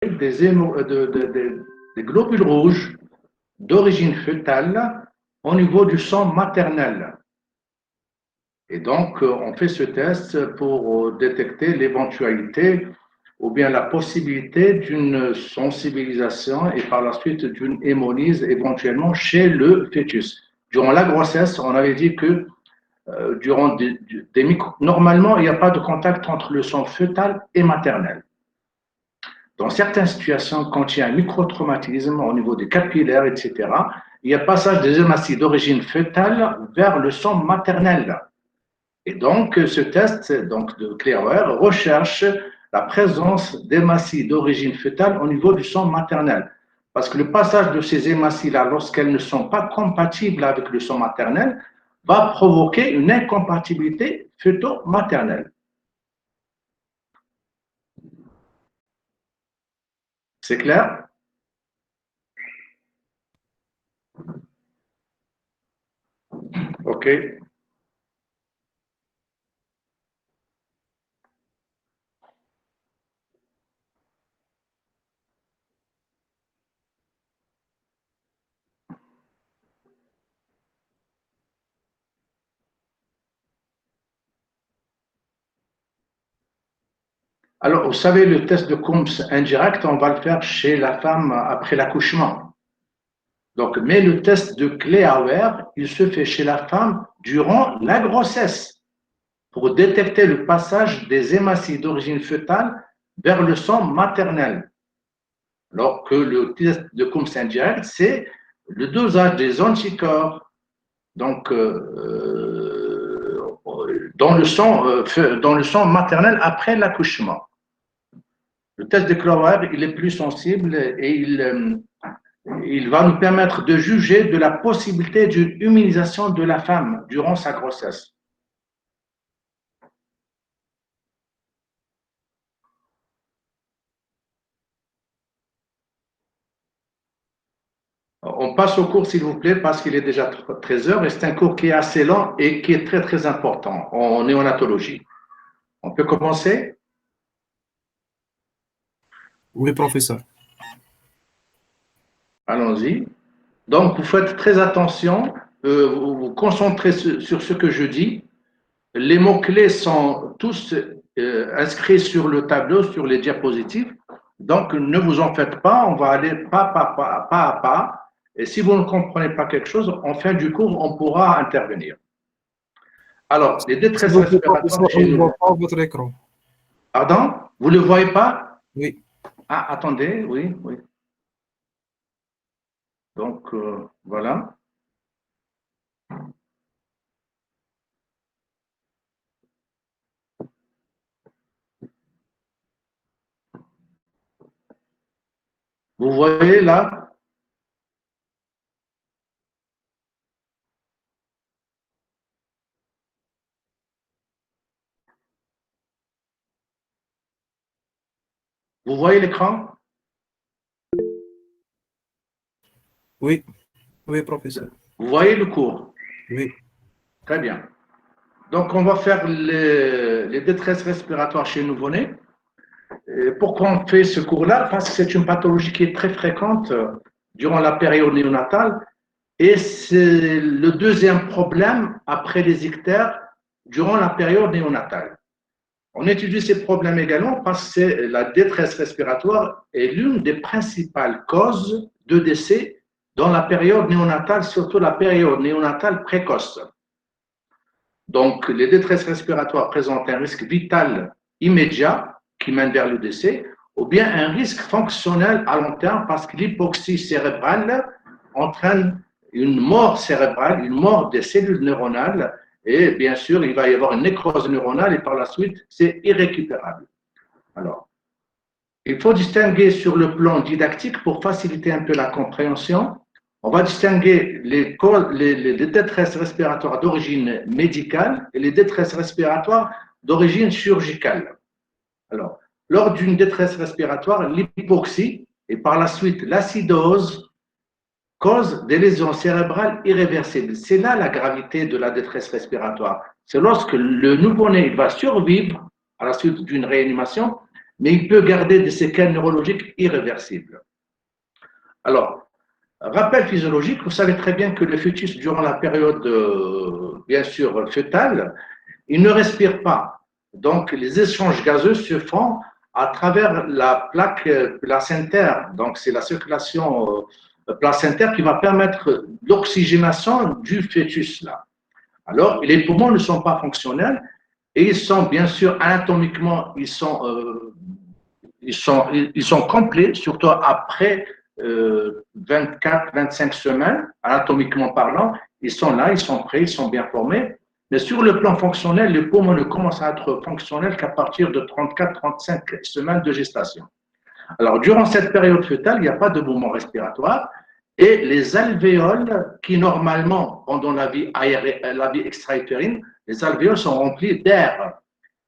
des globules rouges d'origine fœtale au niveau du sang maternel. Et donc, on fait ce test pour détecter l'éventualité ou bien la possibilité d'une sensibilisation et par la suite d'une hémolyse éventuellement chez le fœtus. Durant la grossesse, on avait dit que durant normalement, il n'y a pas de contact entre le sang fœtal et maternel. Dans certaines situations, quand il y a un microtraumatisme au niveau des capillaires, etc., il y a passage des hématies d'origine fœtale vers le sang maternel. Et donc, ce test donc, de Clearware recherche la présence d'hématies d'origine fœtale au niveau du sang maternel. Parce que le passage de ces hématies-là, lorsqu'elles ne sont pas compatibles avec le sang maternel, va provoquer une incompatibilité fœto-maternelle. C'est clair? OK. Alors, vous savez, le test de Coombs indirect, on va le faire chez la femme après l'accouchement. Donc, mais le test de Clearware, il se fait chez la femme durant la grossesse pour détecter le passage des hématies d'origine fœtale vers le sang maternel. Alors que le test de Coombs indirect, c'est le dosage des anticorps donc, dans le sang maternel après l'accouchement. Le test de Clearware, il est plus sensible et il va nous permettre de juger de la possibilité d'une immunisation de la femme durant sa grossesse. On passe au cours, s'il vous plaît, parce qu'il est déjà 13 heures et c'est un cours qui est assez lent et qui est très, très important en néonatologie. On peut commencer? Oui, professeur. Allons-y. Donc, vous faites très attention, vous vous concentrez sur ce que je dis. Les mots-clés sont tous inscrits sur le tableau, sur les diapositives. Donc, ne vous en faites pas, on va aller pas à pas. Et si vous ne comprenez pas quelque chose, en fin du cours, on pourra intervenir. Alors, les détresses respiratoires chez On ne nous. voit pas votre écran. Pardon? Vous ne le voyez pas? Oui. Ah, attendez, oui, oui. Donc, voilà. Vous voyez là? Vous voyez l'écran? Oui. Oui, professeur. Vous voyez le cours? Oui. Très bien. Donc, on va faire les détresses respiratoires chez le nouveau-né. Pourquoi on fait ce cours-là? Parce que c'est une pathologie qui est très fréquente durant la période néonatale et c'est le deuxième problème après les ictères durant la période néonatale. On étudie ces problèmes également parce que la détresse respiratoire est l'une des principales causes de décès dans la période néonatale, surtout la période néonatale précoce. Donc, les détresses respiratoires présentent un risque vital immédiat qui mène vers le décès, ou bien un risque fonctionnel à long terme parce que l'hypoxie cérébrale entraîne une mort cérébrale, une mort des cellules neuronales, et bien sûr, il va y avoir une nécrose neuronale et par la suite, c'est irrécupérable. Alors, il faut distinguer sur le plan didactique pour faciliter un peu la compréhension. On va distinguer les détresses respiratoires d'origine médicale et les détresses respiratoires d'origine chirurgicale. Alors, lors d'une détresse respiratoire, l'hypoxie et par la suite l'acidose causent des lésions cérébrales irréversibles. C'est là la gravité de la détresse respiratoire. C'est lorsque le nouveau-né va survivre à la suite d'une réanimation, mais il peut garder des séquelles neurologiques irréversibles. Alors, rappel physiologique, vous savez très bien que le fœtus, durant la période, bien sûr, fœtale, il ne respire pas. Donc, les échanges gazeux se font à travers la plaque placentaire. Donc, c'est la circulation placentaire qui va permettre l'oxygénation du fœtus là. Alors, les poumons ne sont pas fonctionnels et ils sont bien sûr anatomiquement, ils sont complets, surtout après 24-25 semaines, anatomiquement parlant. Ils sont là, ils sont prêts, ils sont bien formés. Mais sur le plan fonctionnel, les poumons ne commencent à être fonctionnels qu'à partir de 34-35 semaines de gestation. Alors, durant cette période fœtale, il n'y a pas de mouvement respiratoire et les alvéoles qui, normalement, pendant la vie extra-utérine, les alvéoles sont remplis d'air.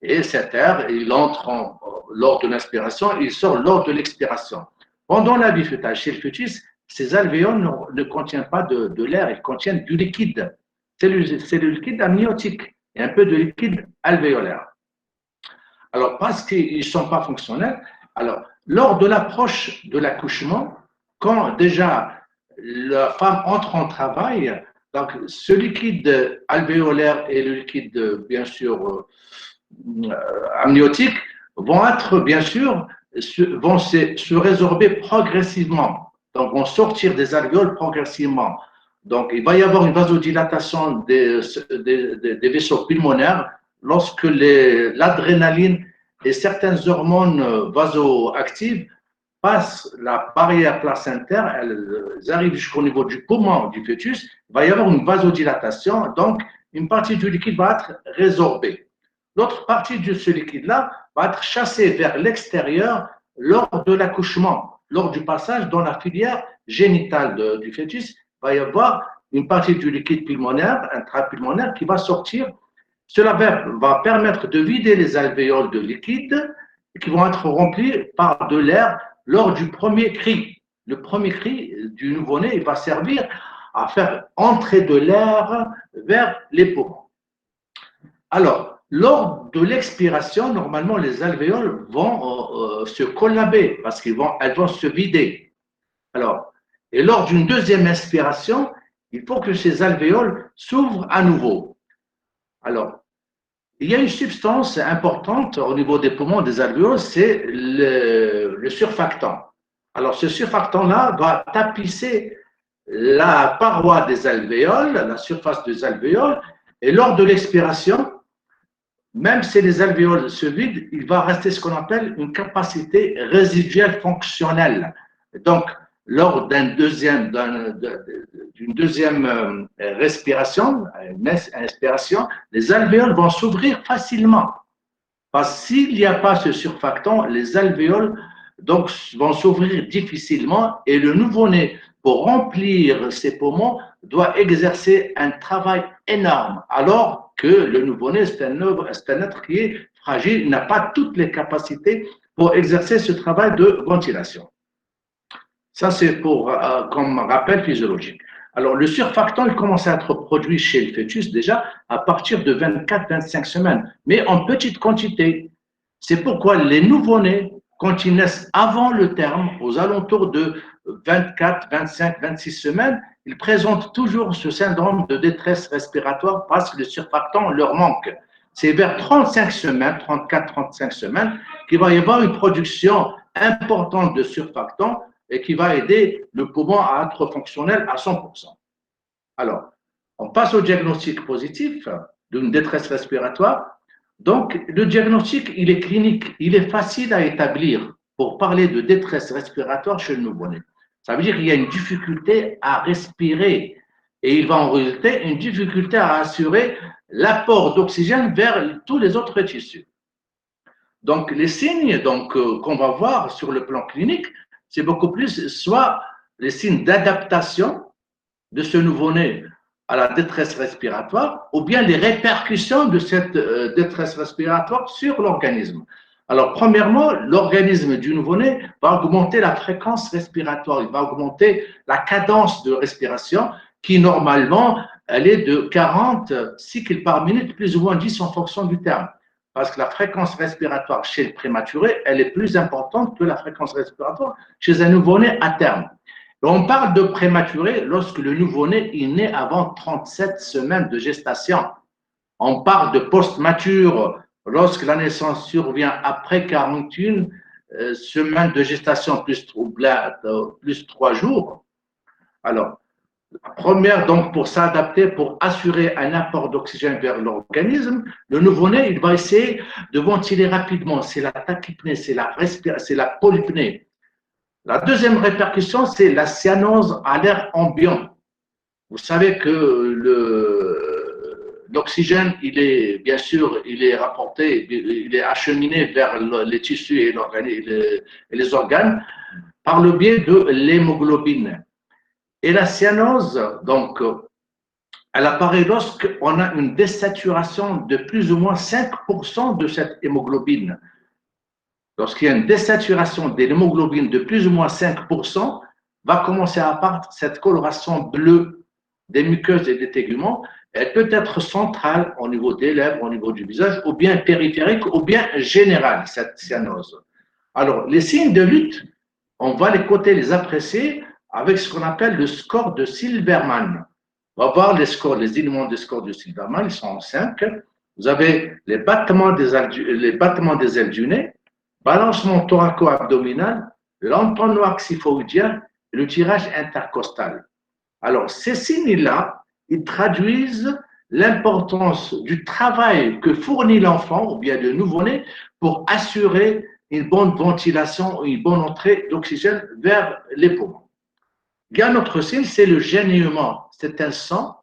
Et cet air, il entre lors de l'inspiration, il sort lors de l'expiration. Pendant la vie fœtale, chez le fœtus, ces alvéoles ne contiennent pas de l'air, ils contiennent du liquide. C'est le liquide amniotique et un peu de liquide alvéolaire. Alors, parce qu'ils ne sont pas fonctionnels, alors, lors de l'approche de l'accouchement, quand déjà la femme entre en travail, donc ce liquide alvéolaire et le liquide, bien sûr, amniotique, vont être, bien sûr, vont se résorber progressivement. Donc, vont sortir des alvéoles progressivement. Donc, il va y avoir une vasodilatation des vaisseaux pulmonaires lorsque l'adrénaline et certaines hormones vasoactives passent la barrière placentaire, elles arrivent jusqu'au niveau du poumon du fœtus, il va y avoir une vasodilatation, donc une partie du liquide va être résorbée. L'autre partie de ce liquide-là va être chassée vers l'extérieur lors de l'accouchement, lors du passage dans la filière génitale du fœtus. Il va y avoir une partie du liquide pulmonaire, intrapulmonaire, qui va sortir. Cela va permettre de vider les alvéoles de liquide qui vont être remplis par de l'air lors du premier cri. Le premier cri du nouveau-né va servir à faire entrer de l'air vers les poumons. Alors, lors de l'expiration, normalement, les alvéoles vont se collaber parce qu'elles vont se vider. Alors, et lors d'une deuxième inspiration, il faut que ces alvéoles s'ouvrent à nouveau. Alors, il y a une substance importante au niveau des poumons, des alvéoles, c'est le surfactant. Alors, ce surfactant-là va tapisser la paroi des alvéoles, la surface des alvéoles, et lors de l'expiration, même si les alvéoles se vident, il va rester ce qu'on appelle une capacité résiduelle fonctionnelle. Donc, lors d'une deuxième respiration, les alvéoles vont s'ouvrir facilement. Parce que s'il n'y a pas ce surfactant, les alvéoles donc, vont s'ouvrir difficilement et le nouveau-né, pour remplir ses poumons, doit exercer un travail énorme, alors que le nouveau-né, c'est un être qui est fragile, n'a pas toutes les capacités pour exercer ce travail de ventilation. Ça, c'est comme rappel physiologique. Alors, le surfactant, il commence à être produit chez le fœtus déjà à partir de 24-25 semaines, mais en petite quantité. C'est pourquoi les nouveau-nés, quand ils naissent avant le terme, aux alentours de 24, 25, 26 semaines, ils présentent toujours ce syndrome de détresse respiratoire parce que le surfactant leur manque. C'est vers 35 semaines, 34-35 semaines, qu'il va y avoir une production importante de surfactant et qui va aider le poumon à être fonctionnel à 100%. Alors, on passe au diagnostic positif d'une détresse respiratoire. Donc, le diagnostic, il est clinique, il est facile à établir pour parler de détresse respiratoire chez le nouveau-né. Ça veut dire qu'il y a une difficulté à respirer et il va en résulter une difficulté à assurer l'apport d'oxygène vers tous les autres tissus. Donc, les signes qu'on va voir sur le plan clinique, c'est beaucoup plus soit les signes d'adaptation de ce nouveau-né à la détresse respiratoire ou bien les répercussions de cette détresse respiratoire sur l'organisme. Alors, premièrement, l'organisme du nouveau-né va augmenter la fréquence respiratoire, il va augmenter la cadence de respiration qui, normalement, elle est de 40 cycles par minute, plus ou moins 10 en fonction du terme. parce que la fréquence respiratoire chez le prématuré, elle est plus importante que la fréquence respiratoire chez un nouveau-né à terme. Et on parle de prématuré lorsque le nouveau-né est né avant 37 semaines de gestation. On parle de post-mature lorsque la naissance survient après 41 semaines de gestation plus 3 jours. Alors, la première, donc, pour s'adapter, pour assurer un apport d'oxygène vers l'organisme, le nouveau-né, il va essayer de ventiler rapidement. C'est la tachypnée, c'est la polypnée. La deuxième répercussion, c'est la cyanose à l'air ambiant. Vous savez que l'oxygène, il est, bien sûr, il est rapporté, il est acheminé vers les tissus et les organes par le biais de l'hémoglobine. Et la cyanose, donc, elle apparaît lorsqu'on a une désaturation de plus ou moins 5% de cette hémoglobine. Lorsqu'il y a une désaturation de l'hémoglobine de plus ou moins 5%, va commencer à apparaître cette coloration bleue des muqueuses et des téguments. Elle peut être centrale au niveau des lèvres, au niveau du visage, ou bien périphérique, ou bien générale, cette cyanose. Alors, les signes de lutte, on va les apprécier avec ce qu'on appelle le score de Silverman. On va voir les éléments du score de Silverman, ils sont en 5. Vous avez les battements des ailes du nez, balancement thoraco-abdominal, l'entonnoir xiphoïdien et le tirage intercostal. Alors, ces signes-là, ils traduisent l'importance du travail que fournit l'enfant ou bien le nouveau-né pour assurer une bonne ventilation, une bonne entrée d'oxygène vers les poumons. Il y a un autre signe, c'est le gênement. C'est un son.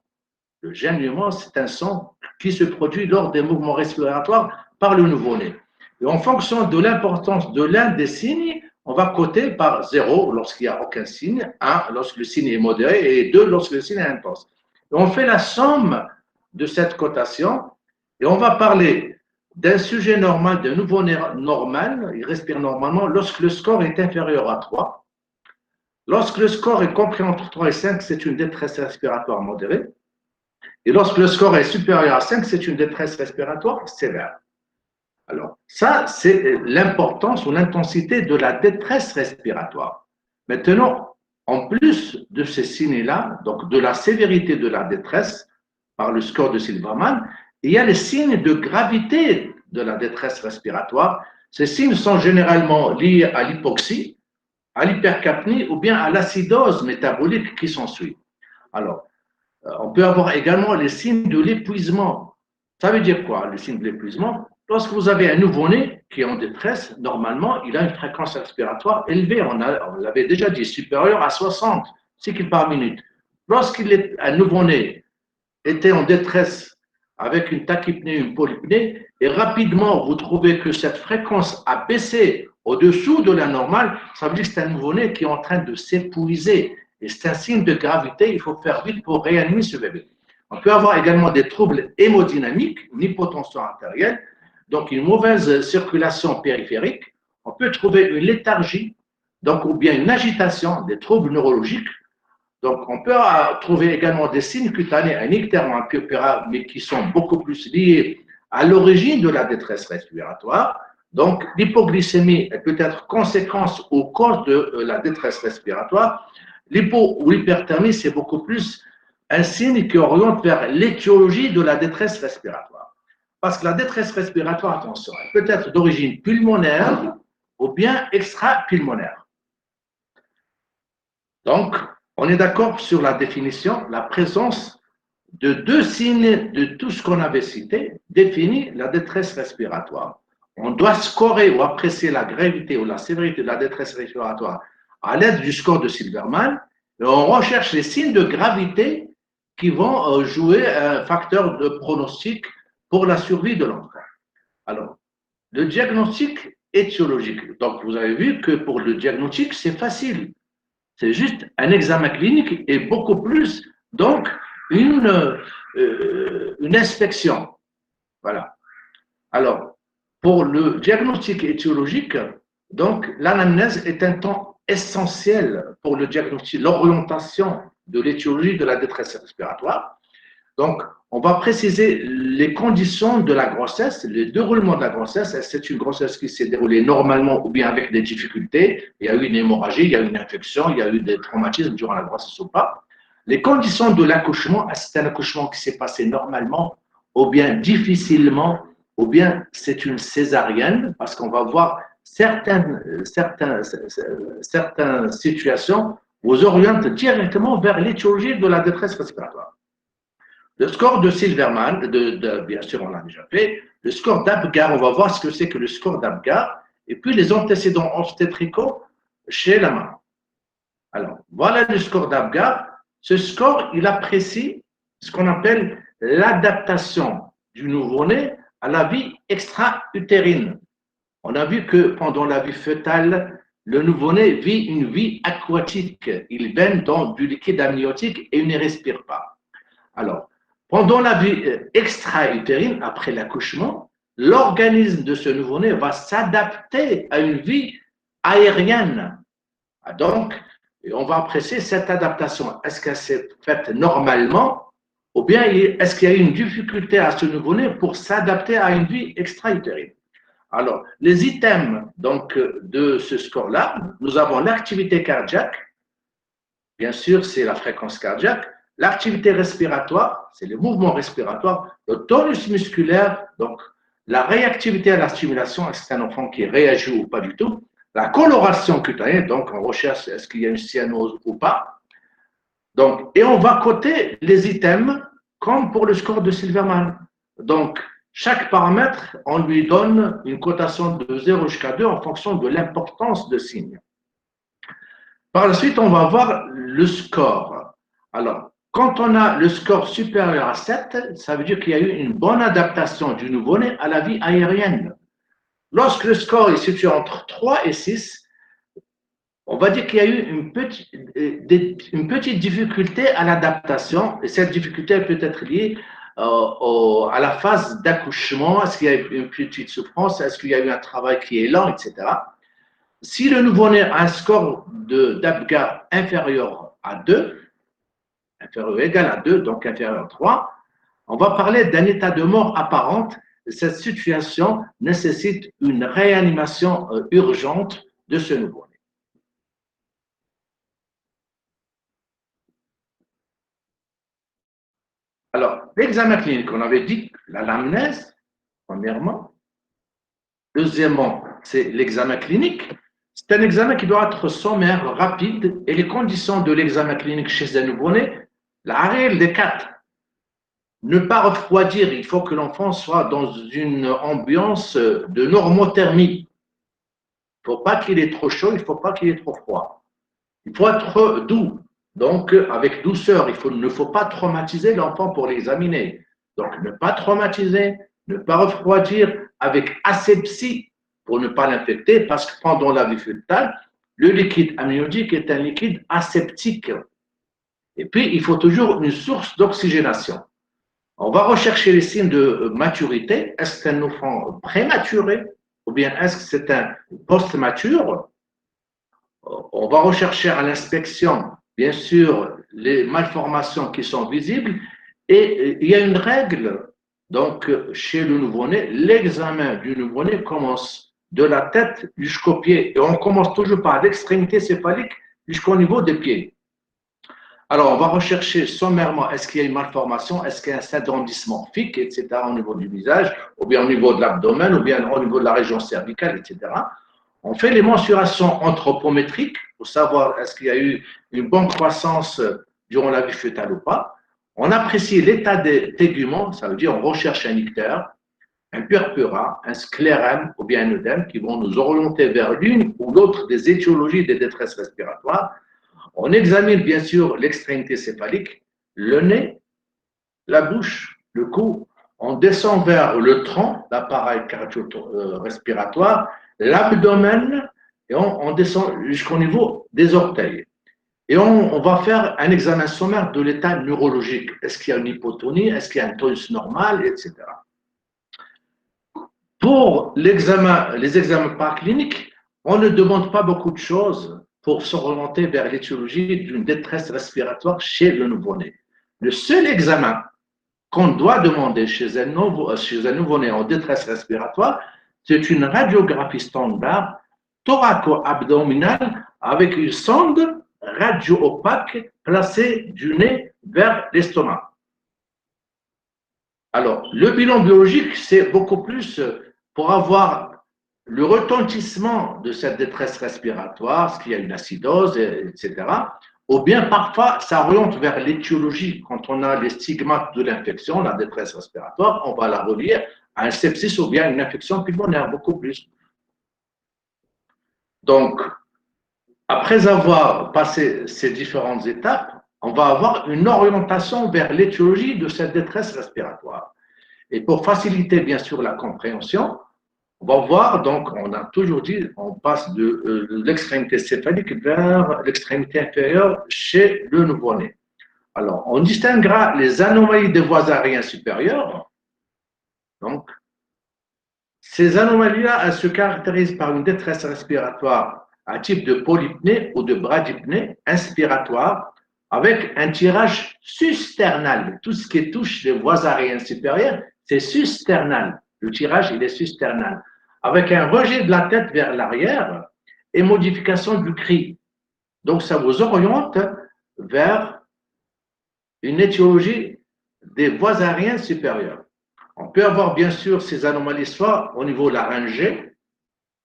Le gênement, c'est un son qui se produit lors des mouvements respiratoires par le nouveau-né. Et en fonction de l'importance de l'un des signes, on va coter par 0 lorsqu'il n'y a aucun signe, 1 lorsque le signe est modéré et 2 lorsque le signe est intense. Et on fait la somme de cette cotation et on va parler d'un sujet normal, d'un nouveau-né normal, il respire normalement lorsque le score est inférieur à 3. Lorsque le score est compris entre 3 et 5, c'est une détresse respiratoire modérée. Et lorsque le score est supérieur à 5, c'est une détresse respiratoire sévère. Alors, ça, c'est l'importance ou l'intensité de la détresse respiratoire. Maintenant, en plus de ces signes-là, donc de la sévérité de la détresse par le score de Silverman, il y a les signes de gravité de la détresse respiratoire. Ces signes sont généralement liés à l'hypoxie, à l'hypercapnie ou bien à l'acidose métabolique qui s'ensuit. Alors, on peut avoir également les signes de l'épuisement. Ça veut dire quoi, le signe de l'épuisement? Lorsque vous avez un nouveau-né qui est en détresse, normalement, il a une fréquence respiratoire élevée. On l'avait déjà dit, supérieure à 60 cycles par minute. Lorsqu'il est un nouveau-né était en détresse avec une tachypnée, une polypnée, et rapidement vous trouvez que cette fréquence a baissé au-dessous de la normale, ça veut dire que c'est un nouveau-né qui est en train de s'épuiser. Et c'est un signe de gravité, il faut faire vite pour réanimer ce bébé. On peut avoir également des troubles hémodynamiques, une hypotension artérielle, donc une mauvaise circulation périphérique. On peut trouver une léthargie, donc ou bien une agitation, des troubles neurologiques. Donc, on peut trouver également des signes cutanés, un ictère, un purpura, mais qui sont beaucoup plus liés à l'origine de la détresse respiratoire. Donc, l'hypoglycémie peut être conséquence ou cause de la détresse respiratoire. L'hypo ou l'hyperthermie, c'est beaucoup plus un signe qui oriente vers l'étiologie de la détresse respiratoire. Parce que la détresse respiratoire, attention, elle peut être d'origine pulmonaire ou bien extra-pulmonaire. Donc, on est d'accord sur la définition, la présence de deux signes de tout ce qu'on avait cité définit la détresse respiratoire. On doit scorer ou apprécier la gravité ou la sévérité de la détresse respiratoire à l'aide du score de Silverman et on recherche les signes de gravité qui vont jouer un facteur de pronostic pour la survie de l'enfant. Alors, le diagnostic étiologique. Donc, vous avez vu que pour le diagnostic, c'est facile. C'est juste un examen clinique et beaucoup plus, donc, une inspection. Voilà. Alors, pour le diagnostic étiologique, donc, l'anamnèse est un temps essentiel pour le diagnostic, l'orientation de l'étiologie de la détresse respiratoire. Donc, on va préciser les conditions de la grossesse, le déroulement de la grossesse. Est-ce que c'est une grossesse qui s'est déroulée normalement ou bien avec des difficultés? Il y a eu une hémorragie, il y a eu une infection, il y a eu des traumatismes durant la grossesse ou pas. Les conditions de l'accouchement, est-ce que c'est un accouchement qui s'est passé normalement ou bien difficilement, ou bien c'est une césarienne, parce qu'on va voir certaines situations vous orientent directement vers l'étiologie de la détresse respiratoire. Le score de Silverman, bien sûr, on l'a déjà fait. Le score d'Apgar, on va voir ce que c'est que le score d'Apgar. Et puis les antécédents obstétricaux chez la maman. Alors, voilà le score d'Apgar. Ce score, il apprécie ce qu'on appelle l'adaptation du nouveau-né à la vie extra-utérine. On a vu que pendant la vie fœtale, le nouveau-né vit une vie aquatique. Il baigne dans du liquide amniotique et il ne respire pas. Alors, pendant la vie extra-utérine, après l'accouchement, l'organisme de ce nouveau-né va s'adapter à une vie aérienne. Donc, on va apprécier cette adaptation. Est-ce qu'elle s'est faite normalement ou bien est-ce qu'il y a eu une difficulté à ce nouveau-né pour s'adapter à une vie extra-utérine? Alors, les items donc, de ce score-là, nous avons l'activité cardiaque, bien sûr, c'est la fréquence cardiaque, l'activité respiratoire, c'est le mouvement respiratoire, le tonus musculaire, donc la réactivité à la stimulation, est-ce que c'est un enfant qui réagit ou pas du tout, la coloration cutanée, donc on recherche est-ce qu'il y a une cyanose ou pas. Donc, et on va coter les items comme pour le score de Silverman. Donc, chaque paramètre, on lui donne une cotation de 0 jusqu'à 2 en fonction de l'importance de signe. Par la suite, on va voir le score. Alors, quand on a le score supérieur à 7, ça veut dire qu'il y a eu une bonne adaptation du nouveau-né à la vie aérienne. Lorsque le score est situé entre 3 et 6, on va dire qu'il y a eu une petite difficulté à l'adaptation, et cette difficulté peut être liée à la phase d'accouchement. Est-ce qu'il y a eu une petite souffrance? Est-ce qu'il y a eu un travail qui est lent, etc. Si le nouveau-né a un score d'Apgar inférieur à 2, inférieur ou égal à 2, donc inférieur à 3, on va parler d'un état de mort apparente. Cette situation nécessite une réanimation urgente de ce nouveau-né. Alors, l'examen clinique, on avait dit l'anamnèse, premièrement. Deuxièmement, c'est l'examen clinique. C'est un examen qui doit être sommaire, rapide, et les conditions de l'examen clinique chez un nouveau-né, la règle des 4. Ne pas refroidir, il faut que l'enfant soit dans une ambiance de normothermie. Il ne faut pas qu'il ait trop chaud, il ne faut pas qu'il ait trop froid. Il faut être doux, donc avec douceur. Il ne faut pas traumatiser l'enfant pour l'examiner. Donc ne pas traumatiser, ne pas refroidir avec asepsie pour ne pas l'infecter, parce que pendant la vie fœtale, le liquide amniotique est un liquide aseptique. Et puis, il faut toujours une source d'oxygénation. On va rechercher les signes de maturité. Est-ce que c'est un enfant prématuré ou bien est-ce que c'est un post-mature? On va rechercher à l'inspection, bien sûr, les malformations qui sont visibles. Et il y a une règle, donc, chez le nouveau-né, l'examen du nouveau-né commence de la tête jusqu'aux pieds. Et on commence toujours par l'extrémité céphalique jusqu'au niveau des pieds. Alors, on va rechercher sommairement, est-ce qu'il y a une malformation, est-ce qu'il y a un syndrome dysmorphique, etc., au niveau du visage, ou bien au niveau de l'abdomen, ou bien au niveau de la région cervicale, etc. On fait les mensurations anthropométriques pour savoir est-ce qu'il y a eu une bonne croissance durant la vie fœtale ou pas. On apprécie l'état des téguments, ça veut dire on recherche un ictère, un purpura, un sclérème ou bien un œdème qui vont nous orienter vers l'une ou l'autre des étiologies des détresses respiratoires. On examine bien sûr l'extrémité céphalique, le nez, la bouche, le cou. On descend vers le tronc, l'appareil cardio-respiratoire, l'abdomen, et on descend jusqu'au niveau des orteils. Et on va faire un examen sommaire de l'état neurologique. Est-ce qu'il y a une hypotonie? Est-ce qu'il y a un tonus normal, etc. Pour les examens paracliniques, on ne demande pas beaucoup de choses pour s'orienter vers l'étiologie d'une détresse respiratoire chez le nouveau-né. Le seul examen qu'on doit demander chez un nouveau-né en détresse respiratoire, c'est une radiographie standard thoraco-abdominale avec une sonde radio-opaque placée du nez vers l'estomac. Alors, le bilan biologique, c'est beaucoup plus pour avoir le retentissement de cette détresse respiratoire, ce qu'il y a une acidose, etc. Ou bien parfois, ça oriente vers l'étiologie. Quand on a les stigmates de l'infection, la détresse respiratoire, on va la relier à un sepsis ou bien une infection pulmonaire, beaucoup plus. Donc, après avoir passé ces différentes étapes, on va avoir une orientation vers l'étiologie de cette détresse respiratoire. Et pour faciliter, bien sûr, la compréhension, on va voir, donc, on a toujours dit, on passe de l'extrémité céphalique vers l'extrémité inférieure chez le nouveau-né. Alors, on distinguera les anomalies des voies aériennes supérieures. Donc, ces anomalies-là, elles se caractérisent par une détresse respiratoire à type de polypnée ou de bradypnée inspiratoire avec un tirage susternal. Tout ce qui touche les voies aériennes supérieures, c'est susternal. Le tirage, il est susternal. Avec un rejet de la tête vers l'arrière et modification du cri. Donc, ça vous oriente vers une étiologie des voies aériennes supérieures. On peut avoir bien sûr ces anomalies soit au niveau laryngé,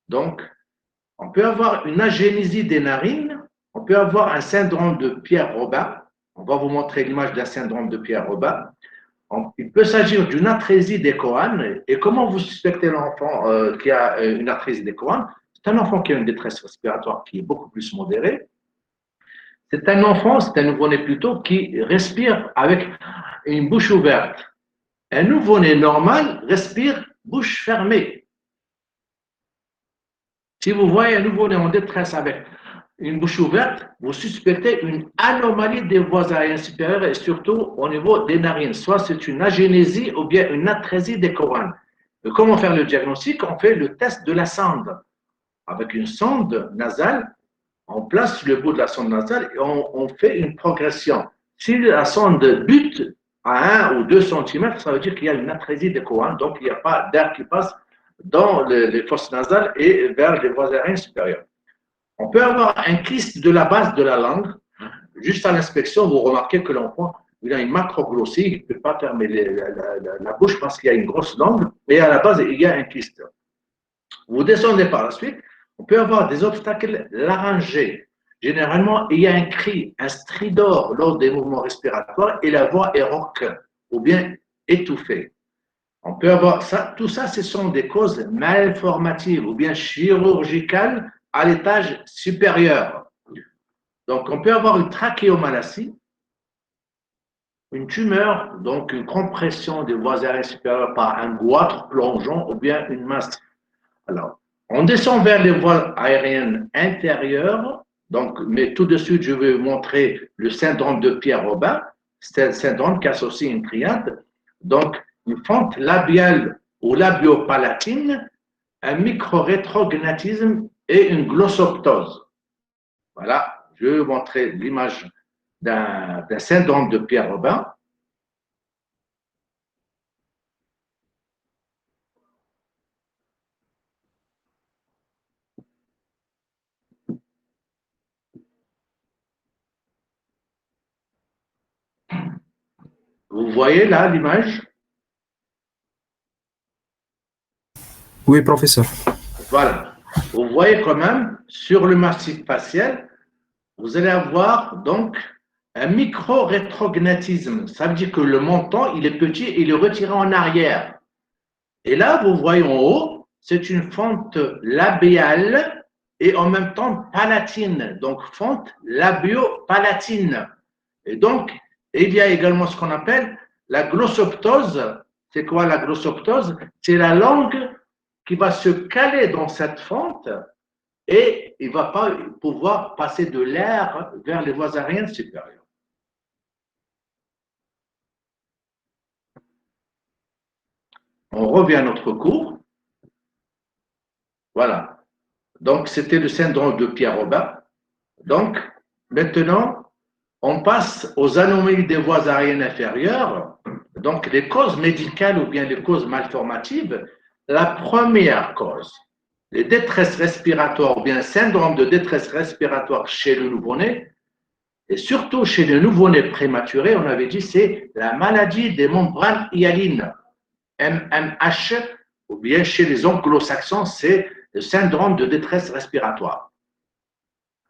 donc on peut avoir une agénésie des narines, on peut avoir un syndrome de Pierre-Robin. On va vous montrer l'image d'un syndrome de Pierre-Robin. Il peut s'agir d'une atrésie des coanes. Et comment vous suspectez l'enfant qui a une atrésie des coanes? C'est un enfant qui a une détresse respiratoire qui est beaucoup plus modérée. C'est un enfant, c'est un nouveau-né plutôt, qui respire avec une bouche ouverte. Un nouveau-né normal respire bouche fermée. Si vous voyez un nouveau-né en détresse avec une bouche ouverte, vous suspectez une anomalie des voies aériennes supérieures et surtout au niveau des narines. Soit c'est une agénésie ou bien une atrésie des coanes. Et comment faire le diagnostic? On fait le test de la sonde. Avec une sonde nasale, on place le bout de la sonde nasale et on fait une progression. Si la sonde bute à 1 ou 2 cm, ça veut dire qu'il y a une atrésie des coanes, donc il n'y a pas d'air qui passe dans les fosses nasales et vers les voies aériennes supérieures. On peut avoir un kyste de la base de la langue. Juste à l'inspection, vous remarquez que l'enfant il a une macroglossie, il ne peut pas fermer la bouche parce qu'il y a une grosse langue, et à la base, il y a un kyste. Vous descendez par la suite, on peut avoir des obstacles laryngés. Généralement, il y a un cri, un stridor lors des mouvements respiratoires et la voix est rauque ou bien étouffée. On peut avoir ça, tout ça, ce sont des causes malformatives ou bien chirurgicales à l'étage supérieur. Donc, on peut avoir une trachéomalacie, une tumeur, donc une compression des voies aériennes supérieures par un goitre plongeant ou bien une masse. Alors, on descend vers les voies aériennes intérieures. Donc, mais tout de suite, je vais vous montrer le syndrome de Pierre-Robin. C'est un syndrome qui associe une triade. Donc, une fente labiale ou labiopalatine, un micro-rétrognatisme et une glossoptose. Voilà, je vais vous montrer l'image d'un syndrome de Pierre-Robin. Vous voyez là l'image? Oui, professeur. Voilà. Vous voyez quand même, sur le massif facial, vous allez avoir donc un micro-rétrognatisme. Ça veut dire que le menton, il est petit et il est retiré en arrière. Et là, vous voyez en haut, c'est une fente labiale et en même temps palatine. Donc, fente labiopalatine. Et donc, il y a également ce qu'on appelle la glossoptose. C'est quoi la glossoptose? C'est la langue qui va se caler dans cette fente et il ne va pas pouvoir passer de l'air vers les voies aériennes supérieures. On revient à notre cours. Voilà. Donc, c'était le syndrome de Pierre-Robin. Donc, maintenant, on passe aux anomalies des voies aériennes inférieures. donc les causes médicales ou bien les causes malformatives, la première cause, les détresses respiratoires ou bien syndrome de détresse respiratoire chez le nouveau-né, et surtout chez le nouveau-né prématuré, on avait dit c'est la maladie des membranes hyalines, MMH, ou bien chez les anglo-saxons, c'est le syndrome de détresse respiratoire.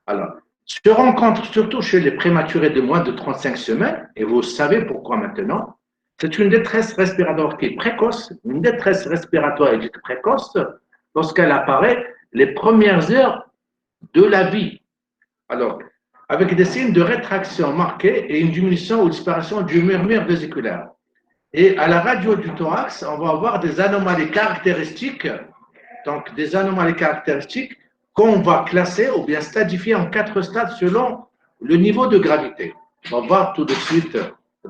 Alors, se rencontre surtout chez les prématurés de moins de 35 semaines, et vous savez pourquoi maintenant. C'est une détresse respiratoire qui est précoce. Une détresse respiratoire est dite précoce lorsqu'elle apparaît les premières heures de la vie. Alors, avec des signes de rétraction marqués et une diminution ou disparition du murmure vésiculaire. Et à la radio du thorax, on va avoir des anomalies caractéristiques, donc des anomalies caractéristiques qu'on va classer ou bien stadifier en 4 stades selon le niveau de gravité. On va voir tout de suite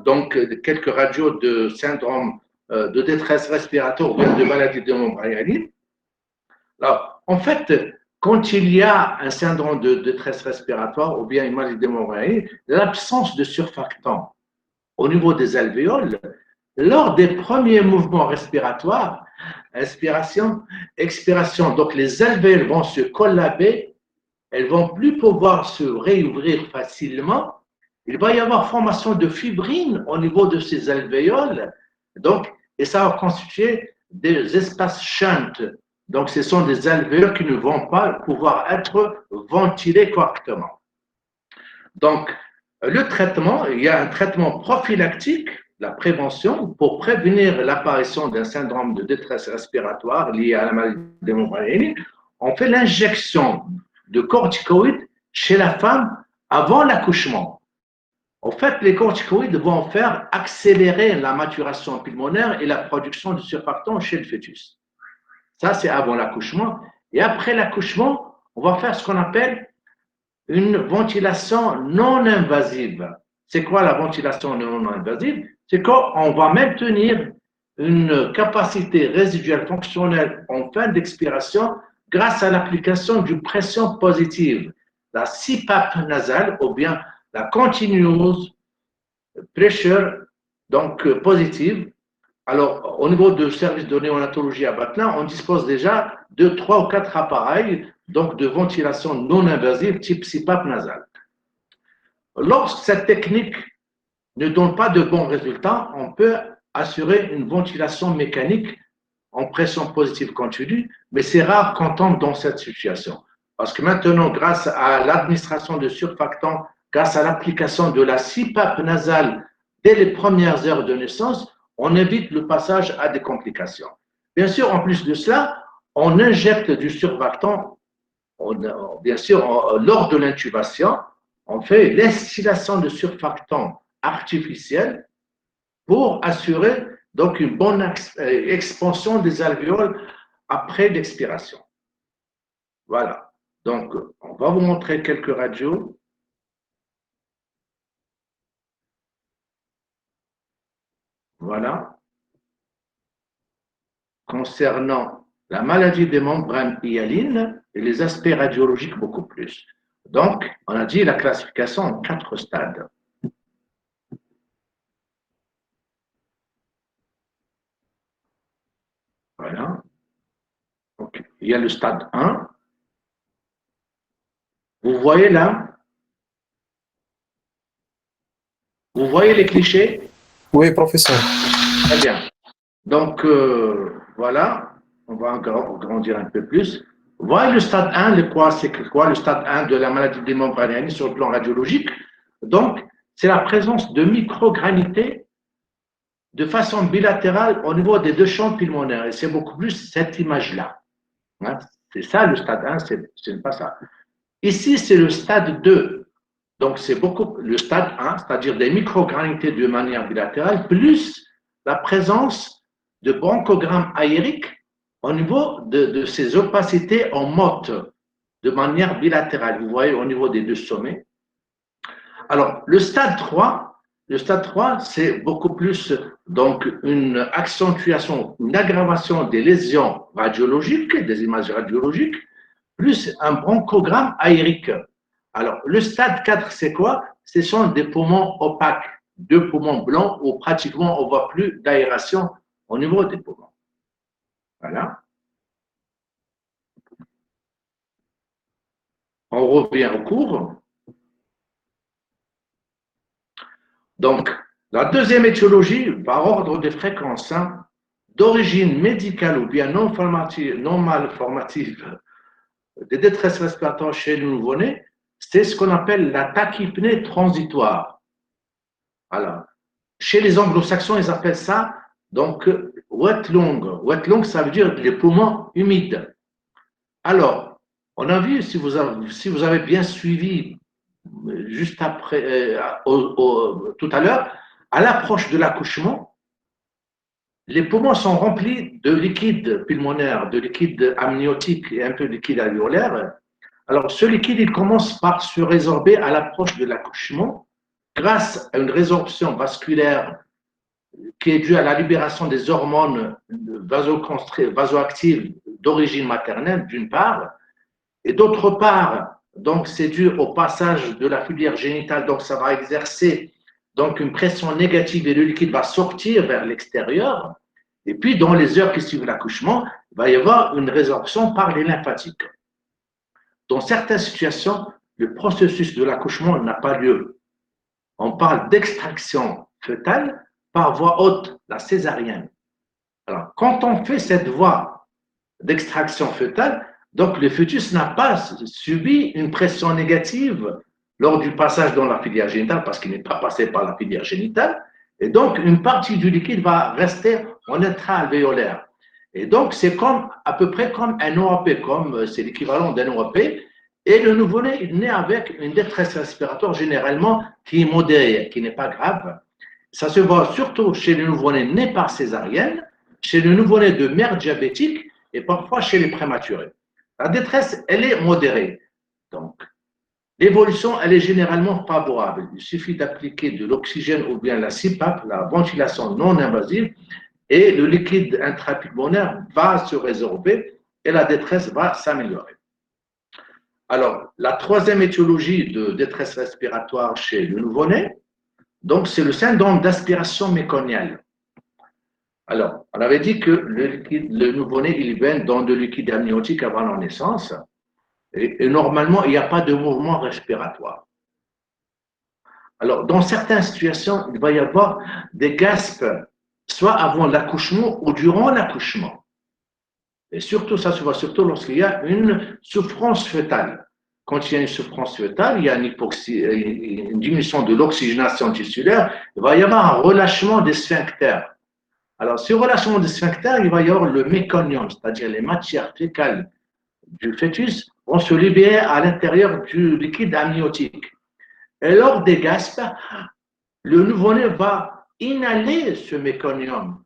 donc quelques radios de syndrome de détresse respiratoire ou bien de maladie de membrane hyaline. Alors, en fait, quand il y a un syndrome de détresse respiratoire ou bien une maladie de membrane hyaline, l'absence de surfactant au niveau des alvéoles, lors des premiers mouvements respiratoires, inspiration, expiration, donc les alvéoles vont se collaber, elles vont plus pouvoir se réouvrir facilement. Il va y avoir formation de fibrine au niveau de ces alvéoles, donc, et ça va constituer des espaces shunt. Donc, ce sont des alvéoles qui ne vont pas pouvoir être ventilés correctement. Donc, le traitement, il y a un traitement prophylactique, la prévention, pour prévenir l'apparition d'un syndrome de détresse respiratoire lié à la maladie des membranes hyalines. On fait l'injection de corticoïdes chez la femme avant l'accouchement. En fait, les corticoïdes vont faire accélérer la maturation pulmonaire et la production de surfactants chez le fœtus. Ça, c'est avant l'accouchement. Et après l'accouchement, on va faire ce qu'on appelle une ventilation non invasive. C'est quoi la ventilation non invasive? C'est qu'on va maintenir une capacité résiduelle fonctionnelle en fin d'expiration grâce à l'application d'une pression positive, la CPAP nasale ou bien la continuous pressure donc positive. Alors, au niveau du service de néonatologie à Batna, on dispose déjà de 3 ou 4 appareils donc de ventilation non invasive type CPAP nasal. Lorsque cette technique ne donne pas de bons résultats, on peut assurer une ventilation mécanique en pression positive continue, mais c'est rare qu'on tombe dans cette situation. Parce que maintenant, grâce à l'administration de surfactants, grâce à l'application de la CPAP nasale dès les premières heures de naissance, on évite le passage à des complications. Bien sûr, en plus de cela, on injecte du surfactant. Bien sûr, lors de l'intubation, on fait l'instillation de surfactants artificiels pour assurer donc une bonne expansion des alvéoles après l'expiration. Voilà. Donc, on va vous montrer quelques radios. Voilà. Concernant la maladie des membranes hyalines et les aspects radiologiques beaucoup plus. Donc, on a dit la classification en 4 stades. Voilà. Donc, il y a le stade 1. Vous voyez là? Vous voyez les clichés? Oui, professeur. Très bien. Donc, voilà. On va encore grandir un peu plus. Vous voyez le stade 1, c'est quoi le stade 1 de la maladie des membranes hyalines sur le plan radiologique? Donc, c'est la présence de microgranités de façon bilatérale au niveau des 2 champs pulmonaires. Et c'est beaucoup plus cette image-là. Hein? C'est ça le stade 1, c'est pas ça. Ici, c'est le stade 2. Donc, c'est beaucoup le stade 1, c'est-à-dire des microgranités de manière bilatérale, plus la présence de bronchogrammes aériques au niveau de ces opacités en motte de manière bilatérale. Vous voyez au niveau des 2 sommets. Alors, le stade 3, c'est beaucoup plus donc une accentuation, une aggravation des lésions radiologiques, des images radiologiques, plus un bronchogramme aérique. Alors, le stade 4, c'est quoi? Ce sont des poumons opaques. deux poumons blancs où pratiquement on ne voit plus d'aération au niveau des poumons. Voilà. On revient au cours. Donc, la deuxième étiologie, par ordre de fréquence, hein, d'origine médicale ou bien non malformative des détresses respiratoires chez le nouveau-né, c'est ce qu'on appelle la tachypnée transitoire. Alors, chez les anglo-saxons, ils appellent ça donc wet lung. Wet lung, ça veut dire les poumons humides. Alors, on a vu, si vous avez bien suivi juste après, tout à l'heure, à l'approche de l'accouchement, les poumons sont remplis de liquide pulmonaire, de liquide amniotique et un peu de liquide alvéolaire. Alors, ce liquide, il commence par se résorber à l'approche de l'accouchement grâce à une résorption vasculaire qui est due à la libération des hormones vasoactives d'origine maternelle, d'une part, et d'autre part, donc c'est dû au passage de la filière génitale, donc ça va exercer donc une pression négative et le liquide va sortir vers l'extérieur. Et puis, dans les heures qui suivent l'accouchement, il va y avoir une résorption par les lymphatiques. Dans certaines situations, le processus de l'accouchement n'a pas lieu. On parle d'extraction fœtale par voie haute, la césarienne. Alors, quand on fait cette voie d'extraction fœtale, donc le fœtus n'a pas subi une pression négative lors du passage dans la filière génitale parce qu'il n'est pas passé par la filière génitale. Et donc, une partie du liquide va rester en intra-alvéolaire. Et donc, c'est à peu près comme un OAP, c'est l'équivalent d'un OAP. Et le nouveau-né, il naît avec une détresse respiratoire généralement qui est modérée, qui n'est pas grave. Ça se voit surtout chez le nouveau-né né par césarienne, chez le nouveau-né de mère diabétique et parfois chez les prématurés. La détresse, elle est modérée. Donc, l'évolution, elle est généralement favorable. Il suffit d'appliquer de l'oxygène ou bien la CPAP, la ventilation non invasive, et le liquide intrapulmonaire va se résorber et la détresse va s'améliorer. Alors, la troisième étiologie de détresse respiratoire chez le nouveau-né, donc c'est le syndrome d'aspiration méconiale. Alors, on avait dit que le nouveau-né, il baigne dans de liquide amniotique avant la naissance. Et normalement, il n'y a pas de mouvement respiratoire. Alors, dans certaines situations, il va y avoir des gaspes, soit avant l'accouchement ou durant l'accouchement. Et surtout, ça se voit surtout lorsqu'il y a une souffrance fœtale. Quand il y a une souffrance fœtale, il y a une diminution de l'oxygénation tissulaire, il va y avoir un relâchement des sphincters. Alors, ce relâchement des sphincters, il va y avoir le méconium, c'est-à-dire les matières fécales du fœtus vont se libérer à l'intérieur du liquide amniotique. Et lors des gaspes, le nouveau-né va inhaler ce méconium,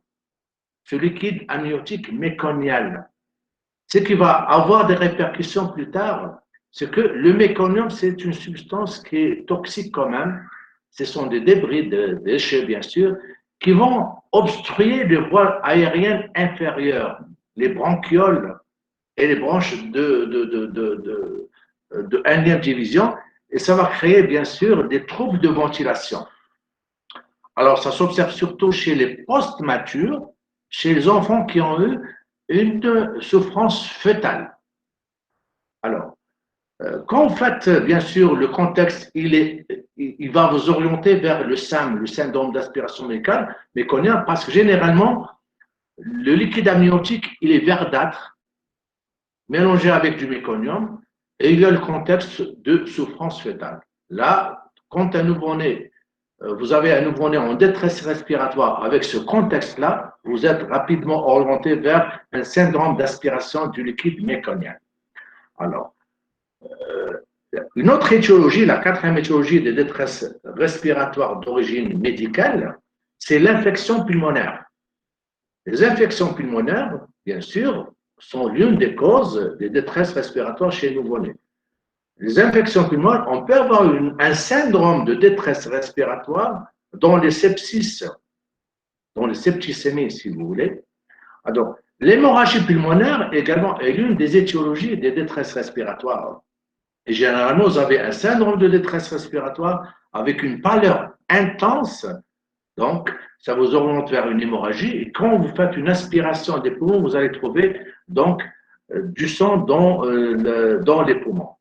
ce liquide amniotique méconial. Ce qui va avoir des répercussions plus tard, c'est que le méconium, c'est une substance qui est toxique quand même. Ce sont des débris, des déchets bien sûr, qui vont obstruer les voies aériennes inférieures, les bronchioles et les branches de énième division, et ça va créer bien sûr des troubles de ventilation. Alors, ça s'observe surtout chez les post-matures, chez les enfants qui ont eu une souffrance fœtale. Alors, quand vous faites, bien sûr, le contexte, il va vous orienter vers le SAM, le syndrome d'aspiration méconiale, parce que généralement, le liquide amniotique, il est verdâtre, mélangé avec du méconium, et il y a le contexte de souffrance fœtale. Là, quand un nouveau-né, vous avez un nouveau-né en détresse respiratoire avec ce contexte-là, vous êtes rapidement orienté vers un syndrome d'aspiration du liquide méconial. Alors, une autre étiologie, la quatrième étiologie des détresses respiratoires d'origine médicale, c'est l'infection pulmonaire. Les infections pulmonaires, bien sûr, sont l'une des causes des détresses respiratoires chez les nouveau-nés. Les infections pulmonaires, on peut avoir un syndrome de détresse respiratoire dans les sepsis, dans les septicémies, si vous voulez. Alors, l'hémorragie pulmonaire également est l'une des étiologies des détresses respiratoires. Et généralement, vous avez un syndrome de détresse respiratoire avec une pâleur intense Donc, ça vous oriente vers une hémorragie. Et quand vous faites une aspiration des poumons, vous allez trouver donc du sang dans les poumons.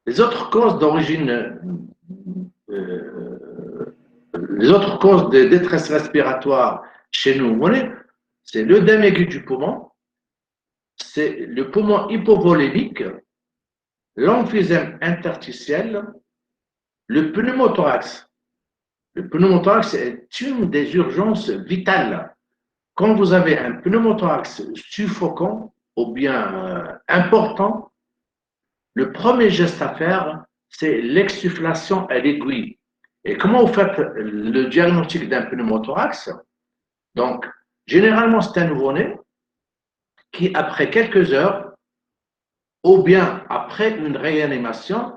Les autres causes d'origine, les autres causes de détresse respiratoire chez nous, c'est l'œdème aigu du poumon, c'est le poumon hypovolémique, l'emphysème interstitiel, le pneumothorax. Le pneumothorax est une des urgences vitales. Quand vous avez un pneumothorax suffocant ou bien important, le premier geste à faire, c'est l'exsufflation à l'aiguille. Et comment vous faites le diagnostic d'un pneumothorax? Donc, généralement, c'est un nouveau-né qui, après quelques heures, ou bien après une réanimation,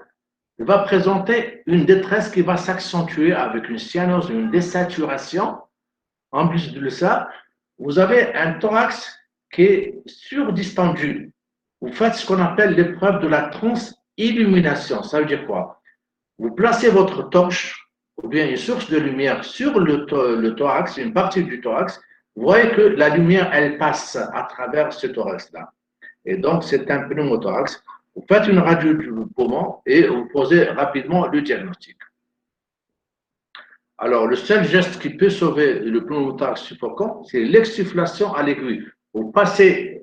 va présenter une détresse qui va s'accentuer avec une cyanose, une désaturation. En plus de ça, vous avez un thorax qui est surdistendu. Vous faites ce qu'on appelle l'épreuve de la transillumination. Ça veut dire quoi? Vous placez votre torche ou bien une source de lumière sur le thorax, une partie du thorax. Vous voyez que la lumière, elle passe à travers ce thorax-là. Et donc, c'est un pneumothorax. Vous faites une radio du poumon et vous posez rapidement le diagnostic. Alors, le seul geste qui peut sauver le pneumothorax suffocant, c'est l'exsufflation à l'aiguille. Vous placez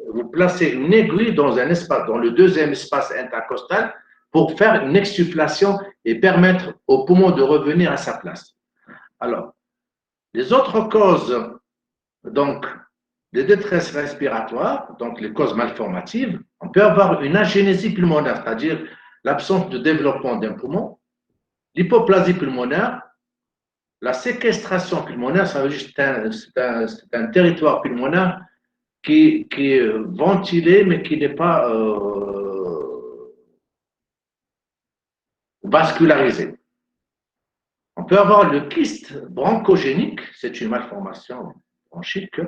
une aiguille dans un espace, dans le deuxième espace intercostal, pour faire une exsufflation et permettre au poumon de revenir à sa place. Alors, les autres causes, donc, de détresse respiratoire, donc les causes malformatives, on peut avoir une agénésie pulmonaire, c'est-à-dire l'absence de développement d'un poumon, l'hypoplasie pulmonaire, la séquestration pulmonaire, ça veut dire que c'est un territoire pulmonaire qui est ventilé, mais qui n'est pas vascularisé. On peut avoir le kyste bronchogénique, c'est une malformation bronchique,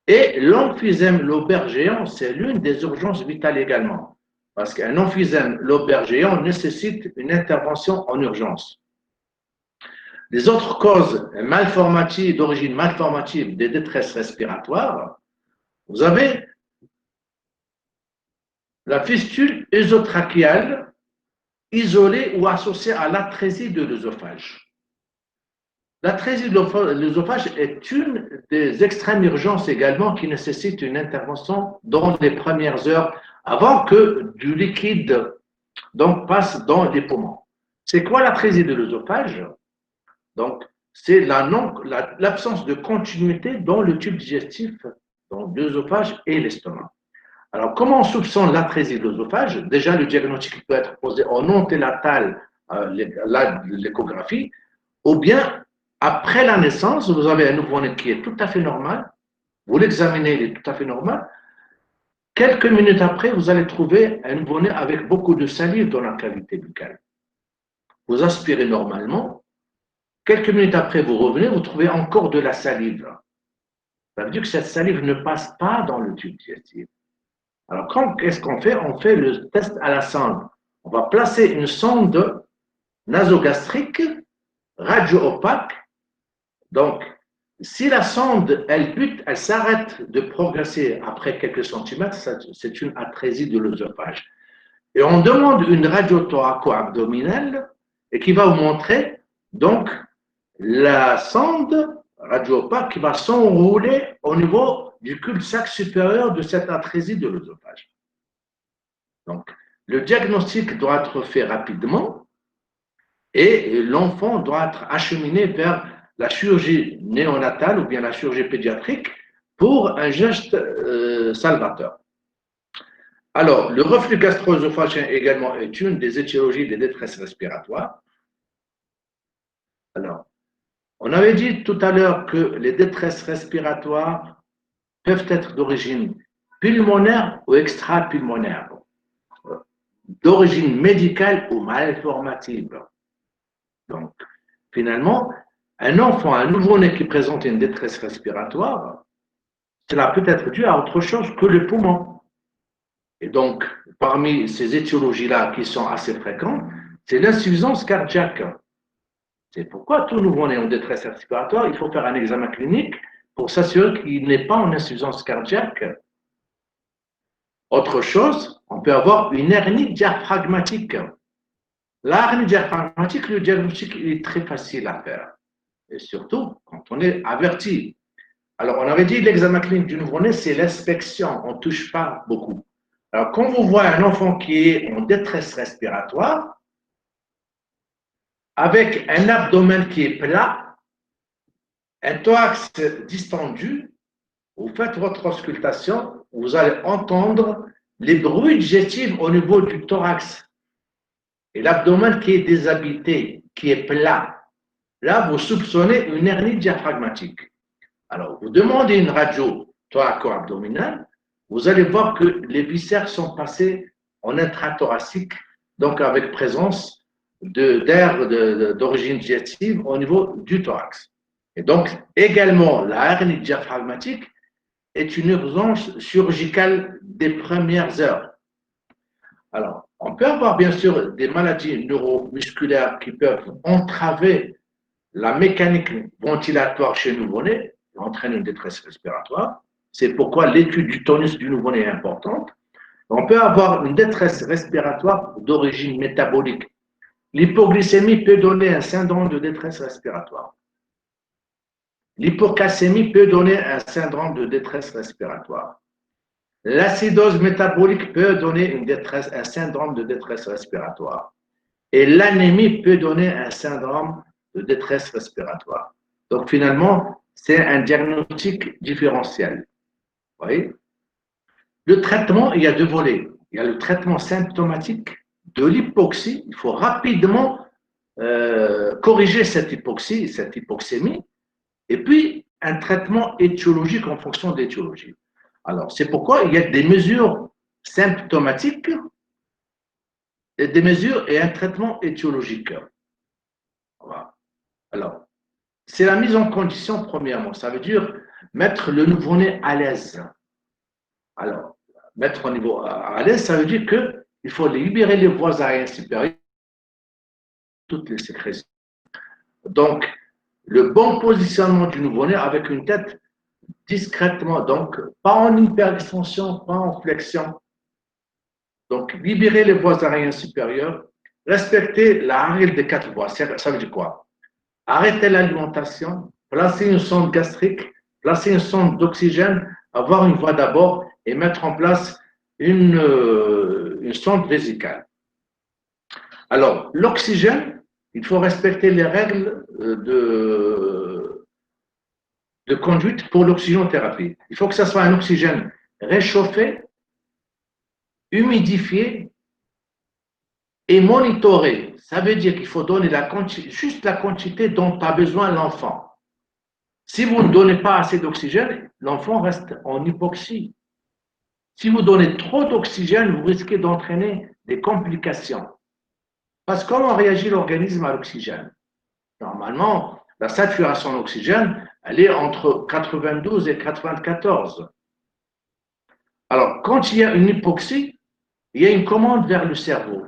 et l'emphysème lobaire géant, c'est l'une des urgences vitales également, parce qu'un emphysème lobaire géant nécessite une intervention en urgence. Les autres causes malformatives, d'origine malformative des détresses respiratoires, vous avez la fistule œsotrachéale isolée ou associée à l'atrésie de l'œsophage. L'atrésie de l'œsophage est une des extrêmes urgences également qui nécessite une intervention dans les premières heures avant que du liquide donc, passe dans les poumons. C'est quoi l'atrésie de l'œsophage? Donc, c'est l'absence de continuité dans le tube digestif, dans l'œsophage et l'estomac. Alors, comment on soupçonne l'atrésie de l'œsophage? Déjà, le diagnostic peut être posé en anténatal, l'échographie, ou bien après la naissance, vous avez un nouveau-né qui est tout à fait normal, vous l'examinez, il est tout à fait normal. Quelques minutes après, vous allez trouver un nouveau-né avec beaucoup de salive dans la cavité buccale. Vous aspirez normalement. Quelques minutes après, vous revenez, vous trouvez encore de la salive. Ça veut dire que cette salive ne passe pas dans le tube digestif. Alors, qu'est-ce qu'on fait? On fait le test à la sonde. On va placer une sonde nasogastrique, radio-opaque. Donc, si la sonde, elle bute, elle s'arrête de progresser après quelques centimètres, c'est une atrésie de l'œsophage. Et on demande une radio thoraco-abdominale et qui va vous montrer donc la sonde radio-opaque qui va s'enrouler au niveau du cul-de-sac supérieur de cette atrésie de l'œsophage. Donc, le diagnostic doit être fait rapidement et l'enfant doit être acheminé vers la chirurgie néonatale ou bien la chirurgie pédiatrique pour un geste salvateur. Alors, le reflux gastro-œsophagien également est une des étiologies des détresses respiratoires. Alors, on avait dit tout à l'heure que les détresses respiratoires peuvent être d'origine pulmonaire ou extra-pulmonaire, d'origine médicale ou malformative. Donc, finalement, un enfant, un nouveau-né qui présente une détresse respiratoire, cela peut être dû à autre chose que le poumon. Et donc, parmi ces étiologies-là qui sont assez fréquentes, c'est l'insuffisance cardiaque. C'est pourquoi tout nouveau-né en détresse respiratoire, il faut faire un examen clinique pour s'assurer qu'il n'est pas en insuffisance cardiaque. Autre chose, on peut avoir une hernie diaphragmatique. La hernie diaphragmatique, le diagnostic est très facile à faire. Et surtout, quand on est averti. Alors, on avait dit l'examen clinique du nouveau-né, c'est l'inspection. On ne touche pas beaucoup. Alors, quand vous voyez un enfant qui est en détresse respiratoire, avec un abdomen qui est plat, un thorax distendu, vous faites votre auscultation, vous allez entendre les bruits digestifs au niveau du thorax et l'abdomen qui est déshabité, qui est plat. Là, vous soupçonnez une hernie diaphragmatique. Alors, vous demandez une radio thoraco-abdominale, vous allez voir que les viscères sont passés en intrathoracique, donc avec présence d'air d'origine digestive au niveau du thorax. Et donc, également, la hernie diaphragmatique est une urgence chirurgicale des premières heures. Alors, on peut avoir bien sûr des maladies neuromusculaires qui peuvent entraver la mécanique ventilatoire chez le nouveau-né, entraîne une détresse respiratoire. C'est pourquoi l'étude du tonus du nouveau-né est importante. On peut avoir une détresse respiratoire d'origine métabolique. L'hypoglycémie peut donner un syndrome de détresse respiratoire. L'hypocalcémie peut donner un syndrome de détresse respiratoire. L'acidose métabolique peut donner un syndrome de détresse respiratoire. Et l'anémie peut donner un syndrome de détresse respiratoire. Donc finalement, c'est un diagnostic différentiel. Vous voyez? Le traitement, il y a deux volets. Il y a le traitement symptomatique de l'hypoxie. Il faut rapidement corriger cette hypoxie, cette hypoxémie. Et puis, un traitement étiologique en fonction de l'étiologie. Alors, c'est pourquoi il y a des mesures symptomatiques et des mesures et un traitement étiologique. Voilà. Alors, c'est la mise en condition, premièrement. Ça veut dire mettre le nouveau-né à l'aise. Alors, mettre au niveau à l'aise, ça veut dire qu'il faut libérer les voies aériennes supérieures, toutes les sécrétions. Donc, le bon positionnement du nouveau-né avec une tête discrètement, donc pas en hyperextension, pas en flexion. Donc, libérer les voies aériennes supérieures, respecter la règle des 4 voies. Ça veut dire quoi? Arrêter l'alimentation, placer une sonde gastrique, placer une sonde d'oxygène, avoir une voie d'abord et mettre en place une sonde vésicale. Alors, l'oxygène, il faut respecter les règles de conduite pour l'oxygénothérapie. Il faut que ce soit un oxygène réchauffé, humidifié et monitoré. Ça veut dire qu'il faut donner juste la quantité dont a besoin l'enfant. Si vous ne donnez pas assez d'oxygène, l'enfant reste en hypoxie. Si vous donnez trop d'oxygène, vous risquez d'entraîner des complications. Parce que comment réagit l'organisme à l'oxygène? Normalement, la saturation en oxygène, elle est entre 92 et 94. Alors, quand il y a une hypoxie, il y a une commande vers le cerveau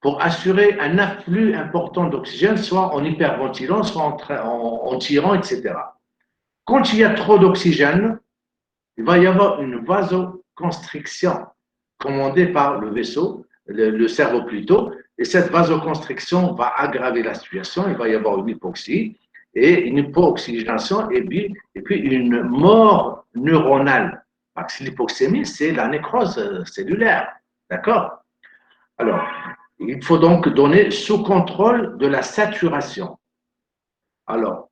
pour assurer un afflux important d'oxygène, soit en hyperventilant, soit en tirant, etc. Quand il y a trop d'oxygène, il va y avoir une vasoconstriction commandée par le vaisseau, le cerveau plutôt, et cette vasoconstriction va aggraver la situation, il va y avoir une hypoxie, et une hypooxygénation, et puis une mort neuronale. Parce que l'hypoxémie, c'est la nécrose cellulaire. D'accord? Alors, il faut donc donner sous contrôle de la saturation. Alors,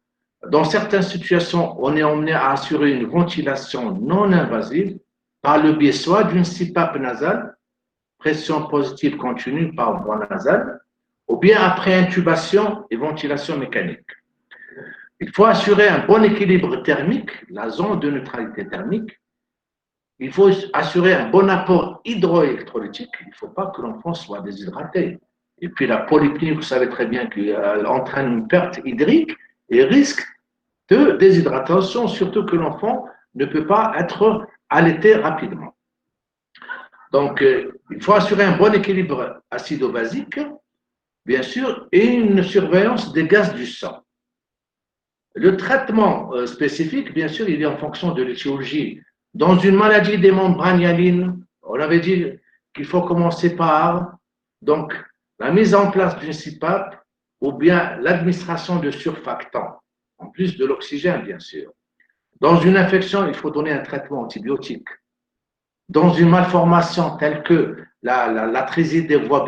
dans certaines situations, on est emmené à assurer une ventilation non invasive par le biais soit d'une CPAP nasale, pression positive continue par voie nasale, ou bien après intubation et ventilation mécanique. Il faut assurer un bon équilibre thermique, la zone de neutralité thermique. Il faut assurer un bon apport hydroélectrolytique. Il ne faut pas que l'enfant soit déshydraté. Et puis la polypnie, vous savez très bien qu'elle entraîne une perte hydrique et risque de déshydratation, surtout que l'enfant ne peut pas être allaité rapidement. Donc, il faut assurer un bon équilibre acido-basique bien sûr, et une surveillance des gaz du sang. Le traitement spécifique, bien sûr, il est en fonction de l'étiologie. Dans une maladie des membranes hyalines, on avait dit qu'il faut commencer par donc, la mise en place d'une CPAP ou bien l'administration de surfactants, en plus de l'oxygène, bien sûr. Dans une infection, il faut donner un traitement antibiotique. Dans une malformation telle que l'atrésie des voies,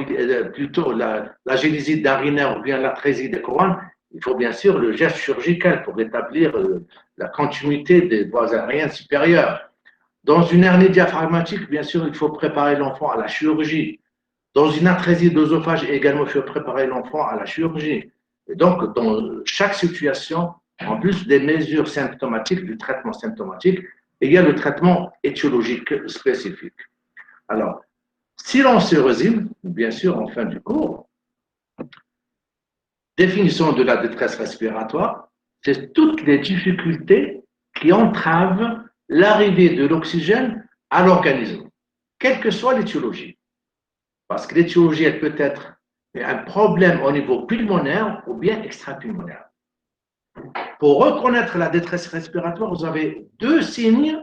plutôt la gélisite narinaire ou bien l'atrésie des couronnes, il faut bien sûr le geste chirurgical pour rétablir la continuité des voies aériennes supérieures. Dans une hernie diaphragmatique, bien sûr, il faut préparer l'enfant à la chirurgie. Dans une atrésie d'œsophage, également, il faut préparer l'enfant à la chirurgie. Et donc, dans chaque situation, en plus des mesures symptomatiques, du traitement symptomatique, il y a le traitement étiologique spécifique. Alors, si l'on se résume, bien sûr, en fin du cours, définition de la détresse respiratoire, c'est toutes les difficultés qui entravent l'arrivée de l'oxygène à l'organisme, quelle que soit l'étiologie. Parce que l'étiologie, elle peut être un problème au niveau pulmonaire ou bien extra-pulmonaire. Pour reconnaître la détresse respiratoire, vous avez deux signes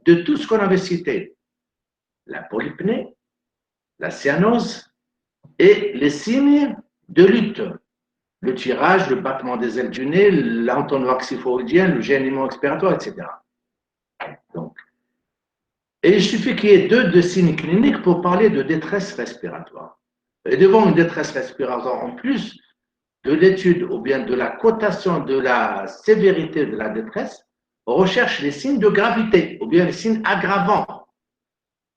de tout ce qu'on avait cité. La polypnée, la cyanose et les signes de lutte. Le tirage, le battement des ailes du nez, l'entonnoir xyphoïdien, le gênement expiratoire, etc. Donc, et il suffit qu'il y ait deux signes cliniques pour parler de détresse respiratoire. Et devant une détresse respiratoire, en plus de l'étude ou bien de la cotation de la sévérité de la détresse, on recherche les signes de gravité ou bien les signes aggravants.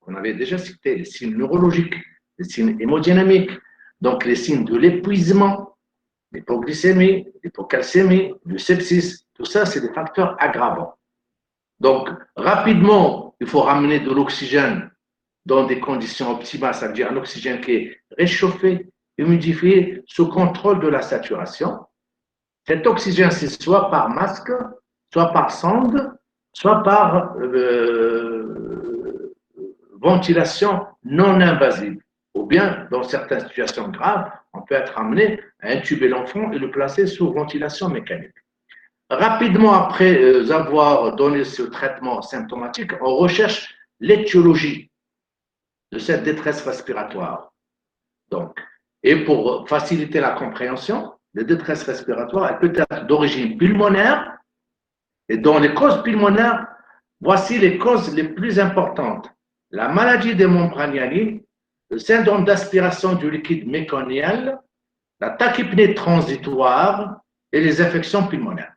On avait déjà cité les signes neurologiques, les signes hémodynamiques, donc les signes de l'épuisement, l'hypoglycémie, l'hypocalcémie, le sepsis, tout ça, c'est des facteurs aggravants. Donc, rapidement, il faut ramener de l'oxygène dans des conditions optimales, ça veut dire un oxygène qui est réchauffé, humidifié, sous contrôle de la saturation. Cet oxygène, c'est soit par masque, soit par sonde, soit par ventilation non invasive. Ou bien, dans certaines situations graves, on peut être amené à intuber l'enfant et le placer sous ventilation mécanique. Rapidement après avoir donné ce traitement symptomatique, on recherche l'étiologie de cette détresse respiratoire. Donc, et pour faciliter la compréhension, la détresse respiratoire, elle peut être d'origine pulmonaire. Et dans les causes pulmonaires, voici les causes les plus importantes. La maladie des membranes hyalines, le syndrome d'aspiration du liquide méconial, la tachypnée transitoire et les infections pulmonaires.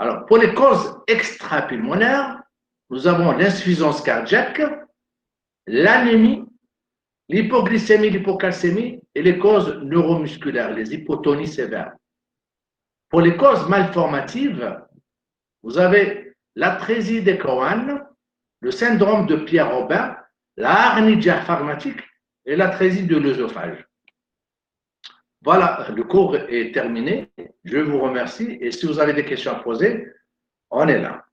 Alors, pour les causes extra-pulmonaires, nous avons l'insuffisance cardiaque, l'anémie, l'hypoglycémie, l'hypocalcémie et les causes neuromusculaires, les hypotonies sévères. Pour les causes malformatives, vous avez l'atrésie des Cohen, le syndrome de Pierre-Robin, la hernie diaphragmatique et l'atrésie de l'œsophage. Voilà, le cours est terminé. Je vous remercie et si vous avez des questions à poser, on est là.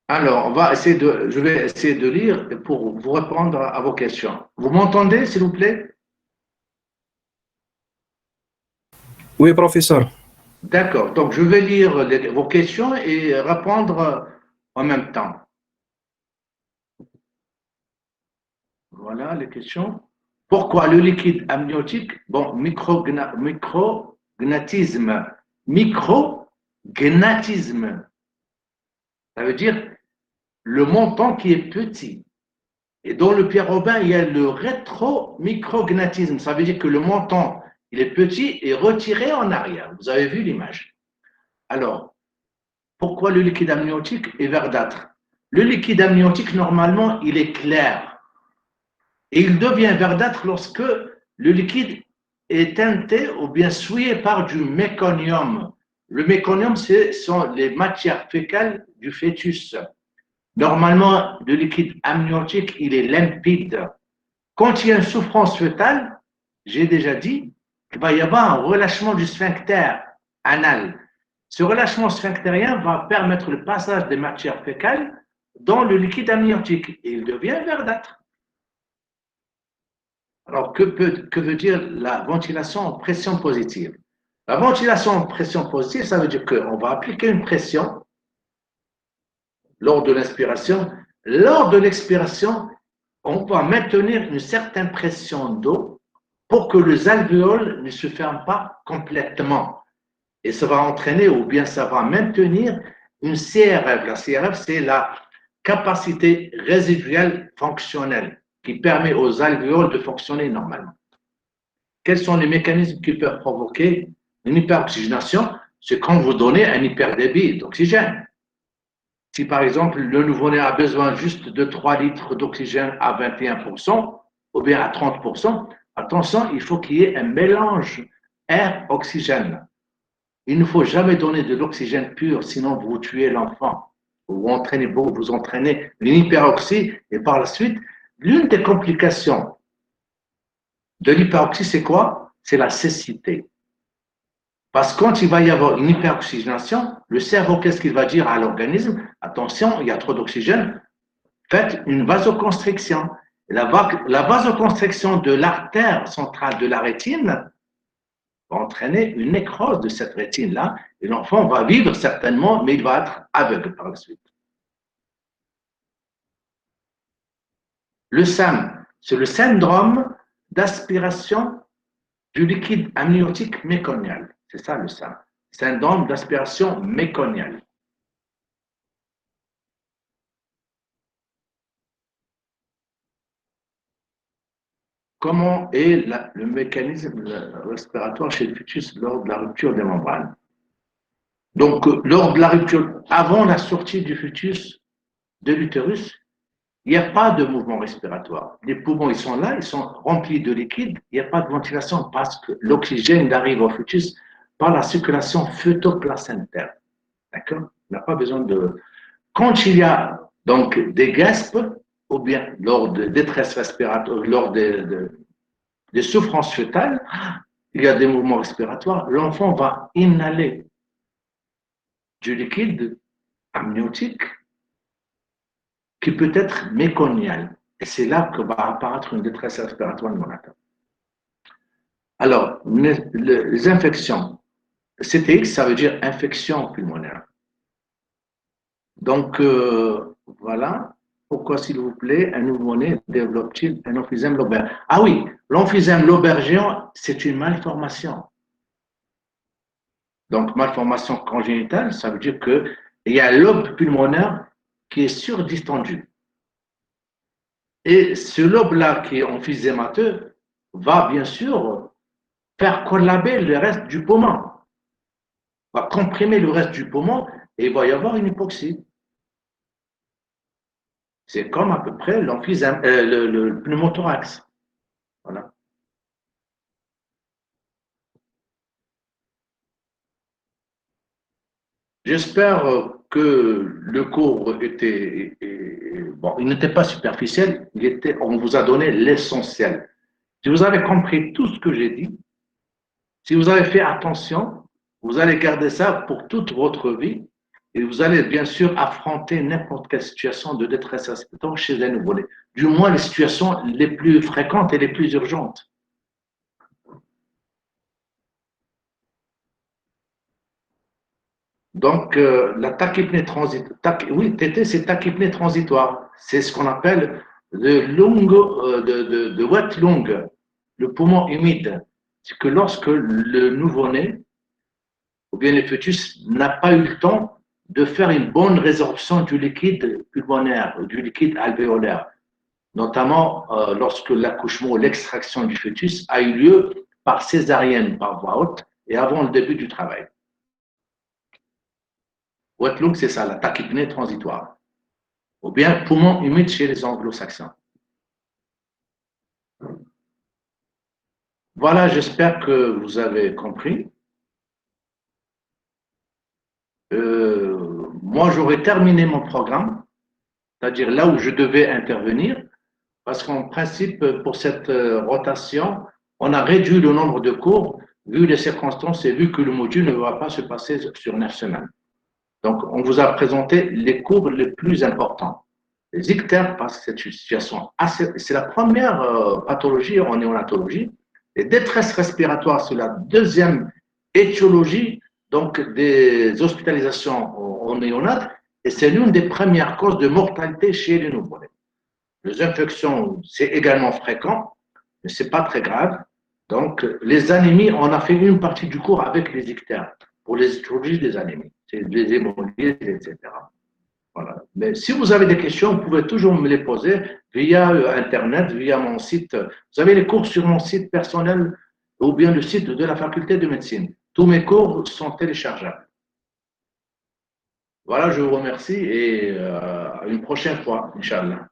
Alors, je vais essayer de lire pour vous répondre à vos questions. Vous m'entendez, s'il vous plaît? Oui, professeur. D'accord. Donc, je vais lire vos questions et répondre en même temps. Voilà les questions. Pourquoi le liquide amniotique? Bon, micrognatisme. Micrognatisme. Ça veut dire le montant qui est petit. Et dans le Pierre-Robin, il y a le rétro-micrognatisme. Ça veut dire que le montant, il est petit et retiré en arrière. Vous avez vu l'image. Alors, pourquoi le liquide amniotique est verdâtre? Le liquide amniotique, normalement, il est clair. Et il devient verdâtre lorsque le liquide est teinté ou bien souillé par du méconium. Le méconium, ce sont les matières fécales du fœtus. Normalement, le liquide amniotique, il est limpide. Quand il y a une souffrance fœtale, j'ai déjà dit qu'il va y avoir un relâchement du sphincter anal. Ce relâchement sphinctérien va permettre le passage des matières fécales dans le liquide amniotique et il devient verdâtre. Alors, que veut dire la ventilation en pression positive? La ventilation en pression positive, ça veut dire qu'on va appliquer une pression lors de l'inspiration. Lors de l'expiration, on va maintenir une certaine pression d'eau pour que les alvéoles ne se ferment pas complètement. Et ça va entraîner ou bien ça va maintenir une CRF. La CRF, c'est la capacité résiduelle fonctionnelle qui permet aux alvéoles de fonctionner normalement. Quels sont les mécanismes qui peuvent provoquer une hyperoxygénation? C'est quand vous donnez un hyperdébit d'oxygène. Si par exemple le nouveau-né a besoin juste de 3 litres d'oxygène à 21% ou bien à 30%, attention, il faut qu'il y ait un mélange air-oxygène. Il ne faut jamais donner de l'oxygène pur, sinon vous tuez l'enfant. Vous entraînez une hyperoxie et par la suite, l'une des complications de l'hyperoxie, c'est quoi? C'est la cécité. Parce que quand il va y avoir une hyperoxygénation, le cerveau, qu'est-ce qu'il va dire à l'organisme? Attention, il y a trop d'oxygène, faites une vasoconstriction. La vasoconstriction de l'artère centrale de la rétine va entraîner une nécrose de cette rétine-là, et l'enfant va vivre certainement, mais il va être aveugle par la suite. Le SAM, c'est le syndrome d'aspiration du liquide amniotique méconial. C'est ça le SAM. Syndrome d'aspiration méconiale. Comment est le mécanisme respiratoire chez le fœtus lors de la rupture des membranes? Donc, lors de la rupture, avant la sortie du fœtus de l'utérus, il n'y a pas de mouvement respiratoire. Les poumons, ils sont là, ils sont remplis de liquide, il n'y a pas de ventilation parce que l'oxygène arrive au fœtus par la circulation fœtoplacentaire. D'accord? Il n'a pas besoin de... Quand il y a donc des gaspes, ou bien lors de détresse respiratoire, lors des souffrances fœtales, il y a des mouvements respiratoires, l'enfant va inhaler du liquide amniotique qui peut être méconial. Et c'est là que va apparaître une détresse respiratoire néonatale. Alors, les infections, CTX, ça veut dire infection pulmonaire. Donc, voilà. Pourquoi, s'il vous plaît, un nouveau-né développe-t-il un emphysème lobaire? Ah oui, l'emphysème lobaire géant, c'est une malformation. Donc, malformation congénitale, ça veut dire qu'il y a un lobe pulmonaire qui est surdistendu. Et ce lobe-là qui est emphysémateux va bien sûr faire collaber le reste du poumon, va comprimer le reste du poumon et il va y avoir une hypoxie. C'est comme à peu près l'emphysème, le pneumothorax. Voilà. J'espère que le cours était, bon, il n'était pas superficiel, on vous a donné l'essentiel. Si vous avez compris tout ce que j'ai dit, si vous avez fait attention, vous allez garder ça pour toute votre vie et vous allez bien sûr affronter n'importe quelle situation de détresse respiratoire chez un nouveau-né. Du moins les situations les plus fréquentes et les plus urgentes. Donc, la tachypnée transitoire, oui, TT, c'est tachypnée transitoire. C'est ce qu'on appelle de wet lung, le poumon humide. C'est que lorsque le nouveau-né, ou bien le fœtus, n'a pas eu le temps de faire une bonne résorption du liquide pulmonaire, du liquide alvéolaire, notamment lorsque l'accouchement ou l'extraction du fœtus a eu lieu par césarienne, par voie haute, et avant le début du travail. Wet lung, c'est ça, la tachypnée transitoire. Ou bien poumon humide chez les anglo-saxons. Voilà, j'espère que vous avez compris. Moi, j'aurais terminé mon programme, c'est-à-dire là où je devais intervenir, parce qu'en principe, pour cette rotation, on a réduit le nombre de cours vu les circonstances et vu que le module ne va pas se passer sur 9 semaines. Donc, on vous a présenté les cours les plus importants. Les ictères, parce que c'est une situation assez. C'est la première pathologie en néonatologie. Les détresses respiratoires, c'est la deuxième étiologie donc des hospitalisations en néonat, et c'est l'une des premières causes de mortalité chez les nouveau-nés. Les infections, c'est également fréquent, mais ce n'est pas très grave. Donc, les anémies, on a fait une partie du cours avec les ictères, pour les étiologies des anémies, c'est les hémolysés, etc. Voilà. Mais si vous avez des questions, vous pouvez toujours me les poser via Internet, via mon site. Vous avez les cours sur mon site personnel ou bien le site de la faculté de médecine. Tous mes cours sont téléchargeables. Voilà, je vous remercie et à une prochaine fois, Inch'Allah.